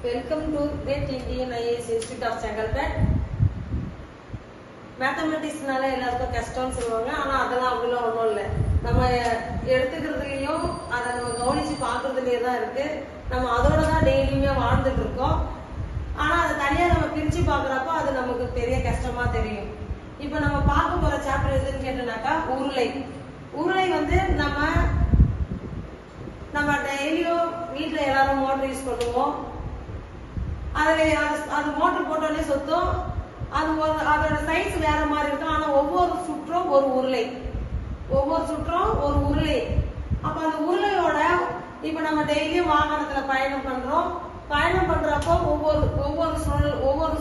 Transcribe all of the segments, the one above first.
Welcome to Great Indian IAS Institute of Changalpet. மேத்தமெட்டிக்ஸ்னால எல்லாருக்கும் கஷ்டம்னு சொல்லுவாங்க. ஆனா அதெல்லாம் அவ்வளோ ஒன்றும் இல்லை. நம்ம எடுத்துக்கிறதுலையும் அதை நம்ம கவனிச்சு பார்க்கறதுலயே தான் இருக்கு. நம்ம அதோட தான் டெய்லியுமே வாழ்ந்துட்டு இருக்கோம். ஆனா அதை தனியா நம்ம பிரிச்சு பார்க்குறப்போ அது நமக்கு பெரிய கஷ்டமா தெரியும். இப்போ நம்ம பார்க்க போற சாப்டர் எதுன்னு கேட்டோம்னாக்கா உருளை. உருளை வந்து நம்ம டெய்லியும் வீட்டில் எல்லாரும் மோட்டர் யூஸ் பண்ணுவோம். அது மோட்டர் போட்டோடனே சுத்தம். அதோட சைஸ் வேற மாதிரி இருக்கும். ஆனா ஒவ்வொரு சுற்றும் ஒரு உருளை, ஒவ்வொரு சுற்றும் ஒரு உருளை. அப்ப அந்த உருளையோட இப்ப நம்ம டெய்லியும் வாகனத்துல பயணம் பண்றோம். பயணம் பண்றப்போ ஒவ்வொரு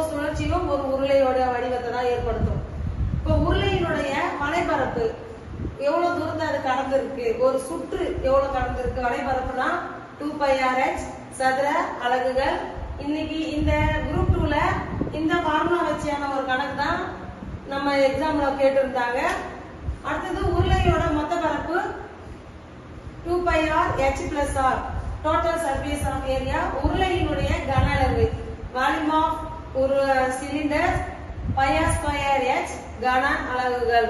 சுழற்சியும் ஒரு உருளையோட வடிவத்தை தான் ஏற்படுத்தும். இப்ப உருளையினுடைய வலைபரப்பு எவ்வளவு தூரத்தை அது கடந்திருக்கு, ஒரு சுற்று எவ்வளவு கடந்திருக்கு, வலைபரப்புனா 2πRh சதுர அலகுகள். இன்னைக்கு இந்த குரூப் 2ல இந்த ஃபார்முலா வச்சியான ஒரு கணக்கு தான் நம்ம எக்ஸாம்ல கேட்டிருந்தாங்க. அடுத்தது உருளையோட மொத்த பரப்பு 2πRh+r total surface of area. உருளையினுடைய கன அளவு வால்யூம் ஆஃப் ஒரு சிலிண்டர் πr²h கன அலகுகள்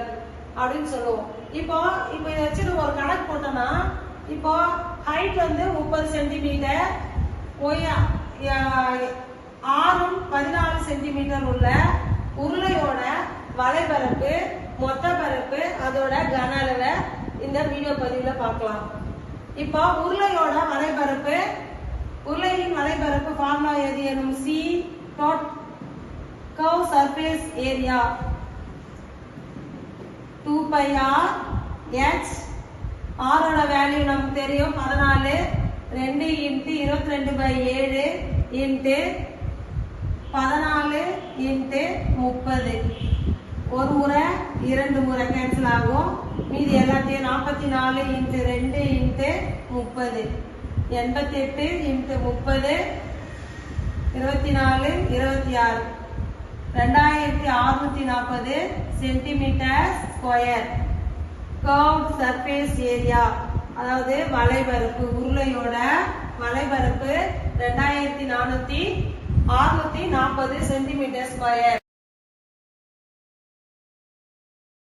அப்படின்னு சொல்லுவோம். இப்போ இதை வச்சு நம்ம ஒரு கணக்கு போட்டோம்னா, இப்போ ஹைட் வந்து 30 சென்டிமீட்டர், ஆரம் 14 சென்டிமீட்டர் உள்ள உருளையோட வலைபரப்பு மொத்த பரப்பு அதோட கன அளவை இந்த வீடியோ பதிவுல பார்க்கலாம். இப்போ உருளையின் வலைபரப்பு ஃபார்முலா எது எனும் C curve surface area 2πRh. ஆரோட வேல்யூ நமக்கு தெரியும் 14, 2 × 22/7 × 14 × 30. ஒரு முறை 2 முறை கேன்சல் ஆகும். மீதி எல்லாத்தையும் 44 × 2 × 30 88 × 30 24 26 2640 centimetre square. Curve surface area அதாவது வலைபரப்பு, உருளையோட வலைபரப்பு 2440 சென்டிமீட்டர் ஸ்கொயர்.